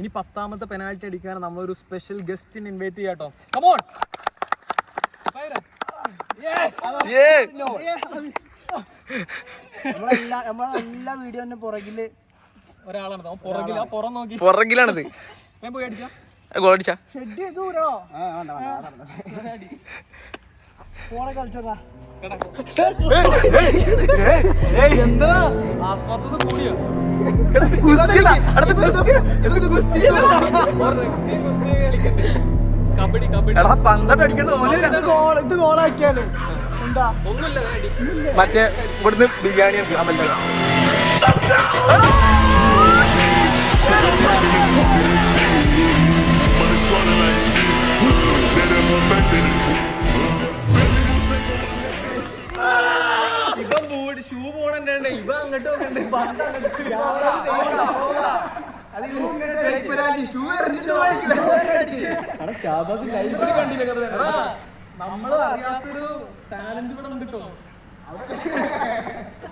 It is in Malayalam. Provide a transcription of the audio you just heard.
ഇനി 10ാമത്തെ പെനാൽറ്റി അടിക്കാൻ നമ്മളൊരു സ്പെഷ്യൽ ഗസ്റ്റിന് ഇൻവൈറ്റ് ചെയ്യാട്ടോ. കമോൺ. എല്ലാ വീഡിയോന്റെ പുറകില് ഒരാളാണ്. പുറം നോക്കി പുറകിലാണിത്. പോയി അടിക്കാം. ഗോൾ അടിച്ചാ ഫോണെ കളിച്ചോടാ. എന്താ അപ്പുറത്തത് കൂടിയോ? കബഡി ഗോളാക്കിയാലോ എന്താ ഒന്നുമില്ല. മറ്റേ ഇവിടുന്ന് ബിരിയാണി ഇവൻ ഷൂ പോണേ ഇവ അങ്ങോട്ട് നോക്കണ്ടേ. നമ്മള് അറിയാത്തൊരു ടാലന്റ് ഇവിടെ ഉണ്ട് കേട്ടോ.